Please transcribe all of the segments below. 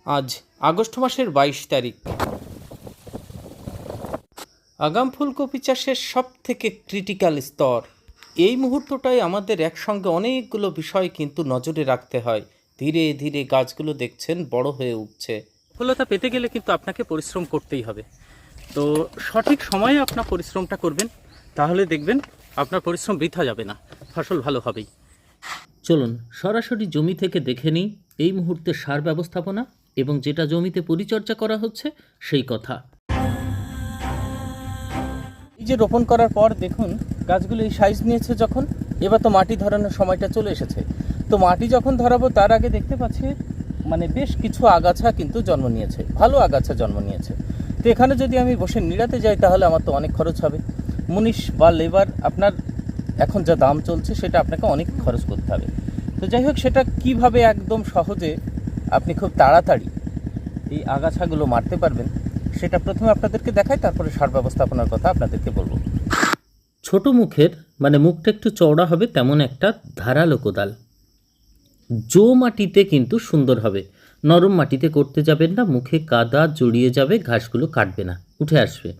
আজ আগস্ট মাসের 22 তারিখ। আগাম ফুলকপি চাষের সব থেকে ক্রিটিক্যাল স্তর। এই মুহূর্তটাই আমাদের একসঙ্গে অনেকগুলো বিষয় কিন্তু নজরে রাখতে হয়। ধীরে ধীরে গাছগুলো দেখছেন বড় হয়ে উঠছে। সফলতা পেতে গেলে কিন্তু আপনাকে পরিশ্রম করতেই হবে। তো সঠিক সময়ে আপনার পরিশ্রমটা করবেন, তাহলে দেখবেন আপনার পরিশ্রম বৃথা যাবে না, ফসল ভালো হবেই। চলুন সরাসরি জমি থেকে দেখে নিই এই মুহূর্তে সার ব্যবস্থাপনা এবং যেটা জমিতে পরিচর্যা করা হচ্ছে সেই কথা। এই যে রোপণ করার পর দেখুন গাছগুলো এই সাইজ নিয়েছে যখন, এবার তো মাটি ধরানোর সময়টা চলে এসেছে। তো মাটি যখন ধরাবো তার আগে দেখতে পাচ্ছি বেশ কিছু আগাছা কিন্তু জন্ম নিয়েছে, ভালো আগাছা জন্ম নিয়েছে। তো এখানে যদি আমি বসে নিড়াতে যাই তাহলে আমার তো অনেক খরচ হবে। মুনিশ বা লেবার আপনার এখন যা দাম চলছে সেটা আপনাকে অনেক খরচ করতে হবে। তো যাই হোক, সেটা কিভাবে একদম সহজে আপনি খুব তাড়াতাড়ি এই আগাছাগুলো মারতে পারবেন সেটা প্রথমে আপনাদেরকে দেখাই, তারপরে সার ব্যবস্থাপনার কথা আপনাদেরকে বলবো। ছোট মুখের মুখটা একটু চওড়া হবে তেমন একটা ধারালো কোদাল। জো মাটিতে কিন্তু সুন্দর হবে, নরম মাটিতে করতে যাবেন না, মুখে কাদা জড়িয়ে যাবে, ঘাসগুলো কাটবে না, উঠে আসবে।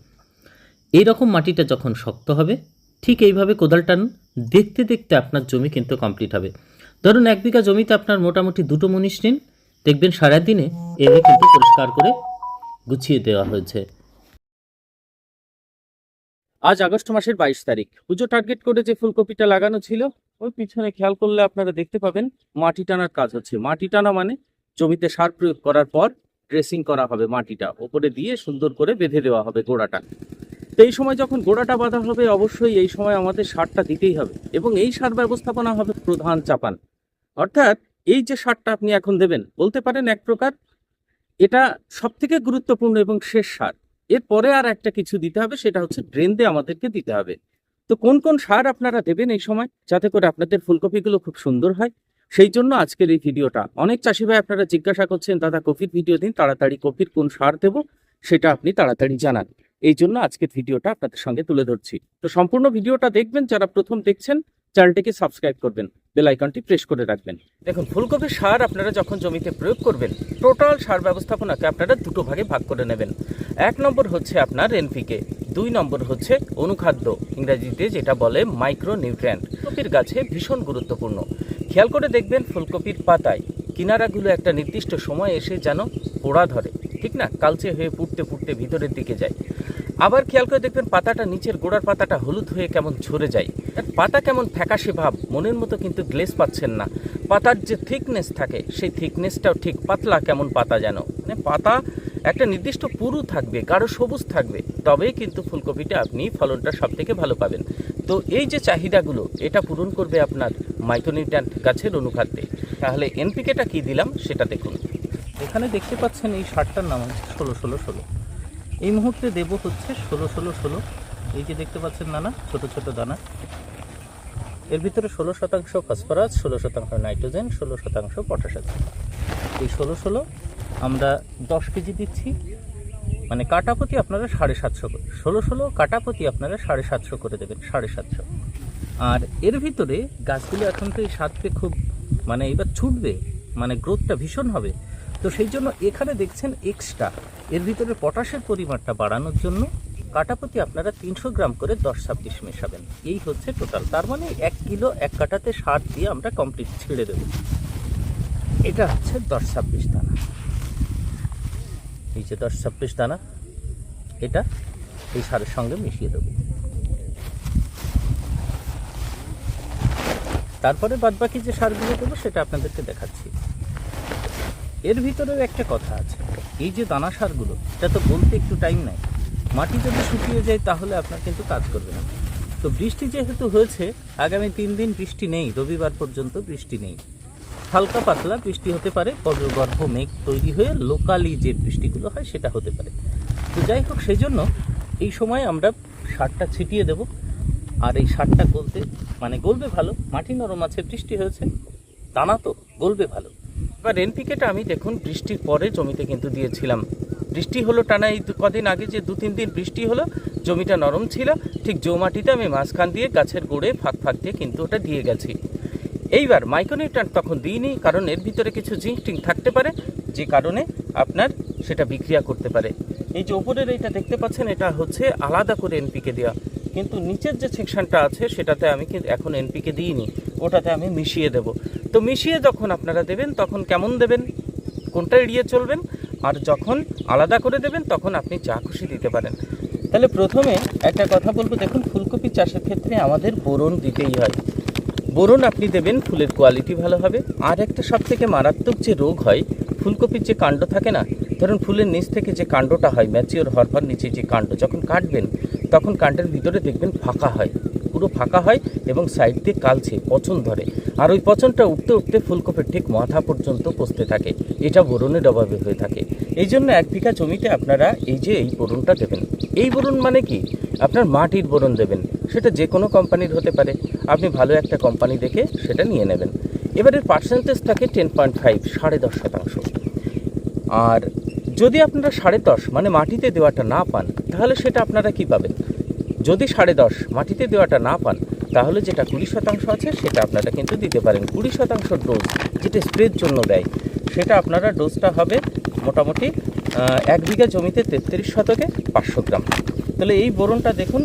এই রকম মাটিটা যখন শক্ত হবে ঠিক এইভাবে কোদাল টানুন, দেখতে দেখতে আপনার জমি কিন্তু কমপ্লিট হবে। ধরুন 1 বিঘা জমিতে আপনার মোটামুটি 2টো মুনিশ নিন, দেখবেন সারাদিনে এনে কিন্তু পরিষ্কার করে গুছিয়ে দেওয়া হয়েছে। আজ আগস্ট মাসের 22 তারিখ। পুজো টার্গেট করে যে ফুলকপিটা লাগানো ছিল ওই পিছনে খেয়াল করলে আপনারা দেখতে পাবেন মাটি টানার কাজ হচ্ছে। মাটি টানা জমিতে সার প্রয়োগ করার পর ড্রেসিং করা হবে, মাটিটা ওপরে দিয়ে সুন্দর করে বেঁধে দেওয়া হবে গোড়াটা। তো এই সময় যখন গোড়াটা বাঁধা হবে অবশ্যই এই সময় আমাদের সারটা দিতেই হবে, এবং এই সার ব্যবস্থাপনা হবে প্রধান চাপান। অর্থাৎ এই যে সারটা আপনি এখন দেবেন বলতে পারেন এক প্রকার এটা সব থেকে গুরুত্বপূর্ণ এবং শেষ সার। এরপরে আর একটা কিছু দিতে হবে, সেটা হচ্ছে ড্রেন দিয়ে আমাদেরকে দিতে হবে। তো কোন কোন সার আপনারা দেবেন এই সময় যাতে করে আপনাদের ফুলকপিগুলো খুব সুন্দর হয়, সেই জন্য আজকের এই ভিডিওটা। অনেক চাষি ভাই আপনারা জিজ্ঞাসা করছেন দাদা কপির ভিডিও দিন, তাড়াতাড়ি কপির কোন সার দেবো সেটা আপনি তাড়াতাড়ি জানান। এই জন্য আজকের ভিডিওটা আপনাদের সঙ্গে তুলে ধরছি। তো সম্পূর্ণ ভিডিওটা দেখবেন, যারা প্রথম দেখছেন চ্যানেলটিকে সাবস্ক্রাইব করবেন, বেল আইকনটি প্রেস করে রাখবেন। দেখুন, ফুলকপির সার আপনারা যখন জমিতে প্রয়োগ করবেন টোটাল সার ব্যবস্থাপনাকে আপনারা দুটো ভাগে ভাগ করে নেবেন। 1 নম্বর হচ্ছে আপনার এনপিকে, 2 নম্বর হচ্ছে অনুখাদ্য, ইংরেজিতে যেটা বলে মাইক্রো নিউট্রিয়েন্ট। ফুলকপির গাছে ভীষণ গুরুত্বপূর্ণ। খেয়াল করে দেখবেন ফুলকপির পাতায় কিনারাগুলো একটা নির্দিষ্ট সময় এসে যেন পোড়া ধরে, ঠিক না, কালচে হয়ে পুড়তে পুড়তে ভিতরের দিকে যায়। আবার খেয়াল করে দেখবেন পাতাটা নিচের গোড়ার পাতাটা হলুদ হয়ে কেমন ঝরে যায়, পাতা কেমন ফ্যাকাশে ভাব, মনের মতো কিন্তু গ্লেজ পাচ্ছেন না। পাতার যে থিকনেস থাকে সেই থিকনেসটাও ঠিক পাতলা কেমন পাতা যেন, পাতা একটা নির্দিষ্ট পুরু থাকবে, গাঢ় সবুজ থাকবে, তবেই কিন্তু ফুলকপিটা আপনি ফলনটা সব থেকে ভালো পাবেন। তো এই যে চাহিদাগুলো এটা পূরণ করবে আপনার মাইক্রোনিউট্রিয়েন্ট গাছের অনুখাদ্যে। তাহলে এনপিকেটা কি দিলাম সেটা দেখুন। এখানে দেখতে পাচ্ছেন এই সারটার নাম হচ্ছে 16-16-16। এই মুহূর্তে দেব হচ্ছে 16-16-16। এই যে দেখতে পাচ্ছেন দানা, ছোট ছোট দানা, এর ভিতরে 16% ফসফরাস, 16% নাইট্রোজেন, 16% পটাশ আছে। এই 16-16 আমরা 10 কেজি দিচ্ছি, কাটাপতি আপনারা 750 করে, 16-16 কাটাপতি আপনারা 750 করে দেবেন, 750। আর এর ভিতরে গাছগুলো এখন তো এই সাথে খুব এবার ছুটবে, গ্রোথটা ভীষণ হবে। তো সেই জন্য এখানে দেখছেন এক্সট্রা এর ভিতরে পটাশের পরিমাণটা বাড়ানোর জন্য কাটাপতি আপনারা 300 গ্রাম করে 10-26 মেশাবেন। এই হচ্ছে টোটাল, তার 1 কিলো 1 কাটাতে সার দিয়ে আমরা কমপ্লিট ছেড়ে দেব। এটা হচ্ছে 10-26 দানা। এই যে 10-26 দানা, এটা এই সারের সঙ্গে মিশিয়ে দেব। তারপরে বাদবাকি যে সারগুলো দেবো সেটা আপনাদেরকে দেখাচ্ছি। এর ভিতরেও একটা কথা আছে, এই যে দানা সারগুলো এটা তো বলতে একটু টাইম নেয়, মাটি যদি শুকিয়ে যায় তাহলে আপনার কিন্তু কাজ করবে না। তো বৃষ্টি যেহেতু হয়েছে, আগামী 3 দিন বৃষ্টি নেই, রবিবার পর্যন্ত বৃষ্টি নেই, হালকা পাতলা বৃষ্টি হতে পারে, বজ্রগর্ভ মেঘ তৈরি হয়ে লোকালি যে বৃষ্টিগুলো হয় সেটা হতে পারে। তো যাই হোক, সেই জন্য এই সময় আমরা সারটা ছিটিয়ে দেব। আর এই সারটা গলবে ভালো, মাটি নরম আছে, বৃষ্টি হয়েছে, দানা তো গলবে ভালো। এবার এনপিকেটা আমি দেখুন বৃষ্টির পরে জমিতে কিন্তু দিয়েছিলাম। বৃষ্টি হলো টানা, এই কদিন আগে যে 2-3 দিন বৃষ্টি হলো, জমিটা নরম ছিল, ঠিক জো মাটিতে আমি মাঝখান দিয়ে গাছের গোড়ে ফাঁক ফাঁক দিয়ে কিন্তু ওটা দিয়ে গেছি। এইবার মাইক্রোনিউট্রিয়েন্ট তখন দিইনি, কারণ এর ভিতরে কিছু জিঙ্ক টিঙ্ক থাকতে পারে, যে কারণে আপনার সেটা বিক্রিয়া করতে পারে। এই যে ওপরের এইটা দেখতে পাচ্ছেন, এটা হচ্ছে আলাদা করে এনপিকে দেওয়া, কিন্তু নিচের যে সেকশনটা আছে সেটাতে আমি কিন্তু এখন এনপিকে দিইনি, ওটাতে আমি মিশিয়ে দেব। তো মিশিয়ে যখন আপনারা দেবেন তখন কেমন দেবেন, কোনটা এড়িয়ে চলবেন, আর যখন আলাদা করে দেবেন তখন আপনি যা খুশি দিতে পারেন। তাহলে প্রথমে একটা কথা বলবো, দেখুন ফুলকপি চাষের ক্ষেত্রে আমাদের বোরন দিতেই হয়। বোরন আপনি দেবেন, ফুলের কোয়ালিটি ভালো হবে। আর একটা সবথেকে মারাত্মক যে রোগ হয়, ফুলকপির যে কাণ্ড থাকে না, ধরুন ফুলের নিচ থেকে যে কাণ্ডটা হয়, ম্যাচিওর হওয়ার পর নিচে যে কাণ্ড যখন কাটবেন তখন কাণ্ডের ভিতরে দেখবেন ফাঁকা হয়, পুরো ফাঁকা হয় এবং সাইড দিয়ে কালচে পচন ধরে, আর ওই পচনটা উঠতে উঠতে ফুলকপির ঠিক মাথা পর্যন্ত পচতে থাকে। এটা বোরনের অভাবে হয়ে থাকে। এই জন্য 1 বিঘা জমিতে আপনারা এই যে এই বোরনটা দেবেন। এই বোরন মানে কি, আপনার মাটির বোরন দেবেন, সেটা যে কোনো কোম্পানির হতে পারে, আপনি ভালো একটা কোম্পানি দেখে সেটা নিয়ে নেবেন। এবারের পার্সেন্টেজ থাকে 10.5, 10.5%। আর যদি আপনারা 10.5 মানে মাটিতে দেওয়াটা না পান, তাহলে সেটা আপনারা কি পাবেন, যদি 10.5 মাটিতে দেওয়াটা না পান তাহলে যেটা 20% আছে সেটা আপনারা কিন্তু দিতে পারেন। 20% ডোজ যেটা স্প্রের জন্য দেয়, সেটা আপনারা ডোজটা হবে মোটামুটি 1 বিঘা জমিতে 33 শতকে 500 গ্রাম। তাহলে এই বোরনটা দেখুন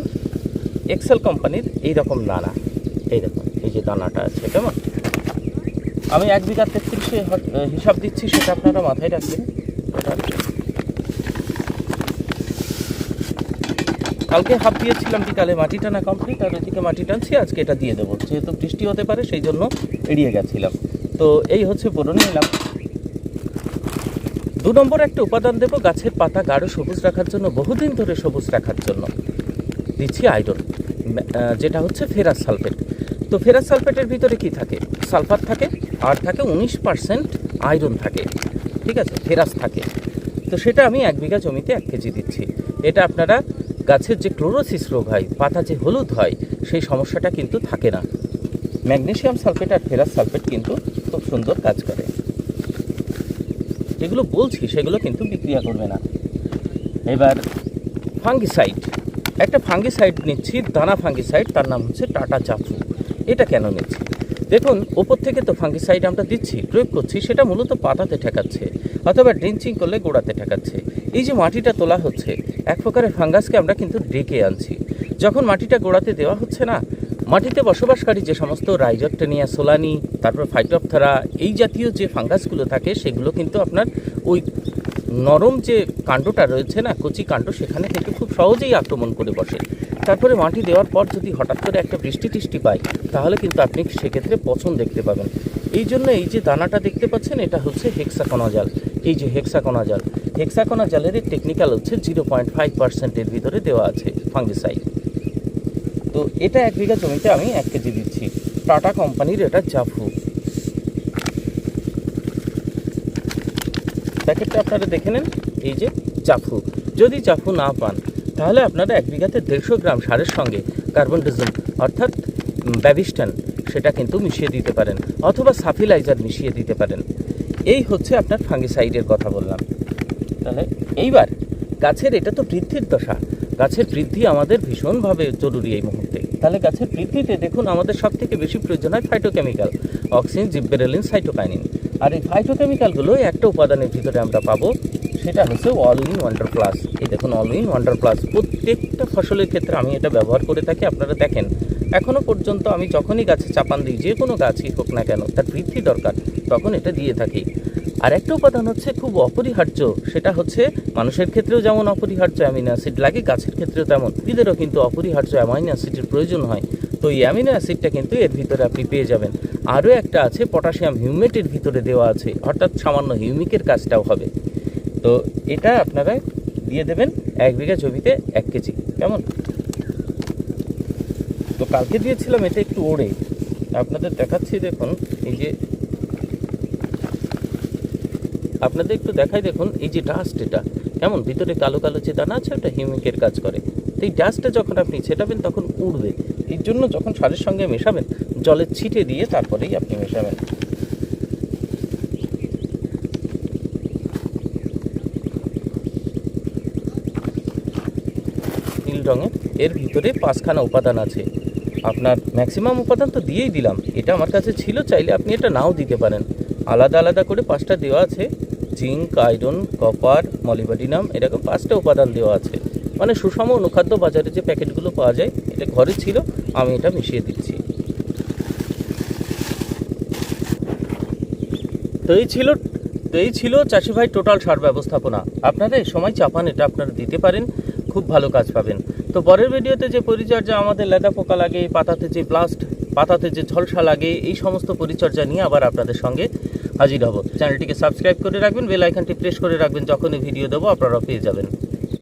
এক্সেল কোম্পানির এইরকম দানা, এই দেখুন এই যে দানাটা আছে, কেমন, আমি 1 বিঘা 33 হিসাব দিচ্ছি, সেটা আপনারা মাথায় রাখবেন। কালকে হাফ দিয়েছিলাম বিকালে, মাটি টানা কমপ্লিট, আর ওইদিকে মাটি টানছি, আজকে এটা দিয়ে দেবো, যেহেতু বৃষ্টি হতে পারে সেই জন্য এড়িয়ে গেছিলাম। তো এই হচ্ছে বোরন নিলাম। 2 নম্বর একটা উপাদান দেবো গাছের পাতা গাঢ় সবুজ রাখার জন্য, বহুদিন ধরে সবুজ রাখার জন্য দিচ্ছি আয়রন, যেটা হচ্ছে ফেরাস সালফেট। তো ফেরাস সালফেটের ভিতরে কি থাকে, সালফার থাকে, আর থাকে 19% আয়রন থাকে, ঠিক আছে, ফেরাস থাকে। তো সেটা আমি 1 বিঘা জমিতে 1 কেজি দিচ্ছি। এটা আপনারা গাছের যে ক্লোরোসিস রোগ হয়, পাতা যে হলুদ হয়, সেই সমস্যাটা কিন্তু থাকে না। ম্যাগনেসিয়াম সালফেট আর ফেরাস সালফেট কিন্তু খুব সুন্দর কাজ করে। যেগুলো বলছি সেগুলো কিন্তু বিক্রিয়া করবে না। এবার ফাঙ্গিসাইড, একটা ফাঙ্গিসাইড নিচ্ছি, দানা ফাঙ্গিসাইড, তার নাম হচ্ছে টাটা জাফু। এটা কেন নিচ্ছি, দেখুন ওপর থেকে তো ফাঙ্গিসাইড আমরা দিচ্ছি, প্রয়োগ করছি, সেটা মূলত পাতাতে ঠেকাচ্ছে অথবা ড্রিঞ্চিং করলে গোড়াতে ঠেকাচ্ছে। এই যে মাটিটা তোলা হচ্ছে, এক প্রকারের ফাঙ্গাসকে আমরা কিন্তু ডেকে আনছি। যখন মাটিটা গোড়াতে দেওয়া হচ্ছে না, মাটিতে বসবাসকারী যে সমস্ত রাইজোকটেনিয়া সোলানি, তারপর ফাইটোপথেরা, এই জাতীয় যে ফাঙ্গাসগুলো থাকে, সেগুলো কিন্তু আপনার ওই নরম যে কাণ্ডটা রয়েছে না, কচি কাণ্ড, সেখানে থেকে খুব সহজেই আক্রমণ করে বসে। তারপরে মাটি দেওয়ার পর যদি হঠাৎ করে একটা বৃষ্টি টিষ্টি পায়, তাহলে কিন্তু আপনি সেক্ষেত্রে পচন দেখতে পাবেন। এই জন্য এই যে দানাটা দেখতে পাচ্ছেন, এটা হচ্ছে হেক্সাকোনাজাল। এই যে হেক্সাকোনাজাল, হেক্সাকোনাজালের টেকনিক্যাল হচ্ছে 0.5%-এর ভিতরে দেওয়া আছে ফাঙ্গিসাইড। তো এটা 1 বিঘা জমিতে আমি 1 কেজি দিচ্ছি, টাটা কোম্পানির এটা জাফু। প্যাকেটটা আপনারা দেখে নেন, এই যে জাফু। যদি জাফু না পান, তাহলে আপনারা 1 বিঘাতে 150 গ্রাম সারের সঙ্গে কার্বনডিজম অর্থাৎ ব্যাবিস্টান সেটা কিন্তু মিশিয়ে দিতে পারেন, অথবা সাফিলাইজার মিশিয়ে দিতে পারেন। এই হচ্ছে আপনার ফাঙ্গিসাইডের কথা বললাম। তাহলে এইবার গাছের, এটা তো বৃদ্ধির দশা, গাছের বৃদ্ধি আমাদের ভীষণভাবে জরুরি এই মুহূর্তে। তাহলে গাছের বৃদ্ধিতে দেখুন আমাদের সবথেকে বেশি প্রয়োজন হয় ফাইটোকেমিক্যাল, অক্সিন, জিববেরেলিন, সাইটোকাইনিন। আর এই ফাইটোকেমিক্যালগুলো একটা উপাদানের ভিতরে আমরা পাবো, সেটা হচ্ছে অল ইন ওয়ান্ডার প্লাস। এই দেখুন অল ইন ওয়ান্ডার প্লাস, প্রত্যেকটা ফসলের ক্ষেত্রে আমি এটা ব্যবহার করে থাকি। আপনারা দেখেন এখনও পর্যন্ত আমি যখনই গাছে চাপান দিই, যে কোনো গাছই হোক না কেন, তার বৃদ্ধি দরকার, তখন এটা দিয়ে থাকি। আর একটা উপাদান হচ্ছে খুব অপরিহার্য, সেটা হচ্ছে মানুষের ক্ষেত্রেও যেমন অপরিহার্য অ্যামিনো অ্যাসিড লাগে, গাছের ক্ষেত্রেও তেমন, এদেরও কিন্তু অপরিহার্য অ্যামাইনো অ্যাসিডের প্রয়োজন হয়। তো এই অ্যামিনো অ্যাসিডটা কিন্তু এর ভিতরে আপনি পেয়ে যাবেন। আরও একটা আছে পটাশিয়াম হিউমেটের ভিতরে দেওয়া আছে, অর্থাৎ সামান্য হিউমিকের কাজটাও হবে। তো এটা আপনারা দিয়ে দেবেন 1 বিঘা জমিতে 1 কেজি, কেমন। তো কালকে দিয়েছিলাম, এটা একটু ওড়ে, আপনাদের দেখাচ্ছি, দেখুন এই যে আপনাদের একটু দেখাই, দেখুন এই যে ডাস্ট, এটা কেমন, ভিতরে কালো কালো যে দানা আছে, ওটা হিউমিকের কাজ করে। তো এই ডাস্টটা যখন আপনি ছেটাবেন তখন উড়বে, এর জন্য যখন সারের সঙ্গে মেশাবেন, জলের ছিটে দিয়ে তারপরেই আপনি মেশাবেন। নীল রঙের, এর ভিতরে 5খানা উপাদান আছে। আপনার ম্যাক্সিমাম উপাদান তো দিয়েই দিলাম, এটা আমার কাছে ছিল, চাইলে আপনি এটা নাও দিতে পারেন। আলাদা আলাদা করে 5টা দেওয়া আছে, জিঙ্ক, আয়রন, কপার, মলিবডিনাম এরকম 5টা উপাদান দেওয়া আছে। মানে সুষম অনুখাদ্য বাজারে যে প্যাকেটগুলো পাওয়া যায়, এটা ঘরে ছিল, আমি এটা মিশিয়ে দিচ্ছি। তো এই ছিল চাষি ভাই টোটাল সার ব্যবস্থাপনা। আপনারা এই সময় চাপান, এটা আপনারা দিতে পারেন, খুব ভালো কাজ পাবেন। তো পরের ভিডিওতে যে পরিচর্যা আমাদের লেদা পোকা লাগে, পাতাতে যে ব্লাস্ট, পাতাতে যে ঝলসা লাগে, এই সমস্ত পরিচর্যা নিয়ে আবার আপনাদের সঙ্গে হাজির হব। চ্যানেলটিকে সাবস্ক্রাইব করে রাখবেন, বেল আইকনটি প্রেস করে রাখবেন, যখনই ভিডিও দেবো আপনারা পেয়ে যাবেন।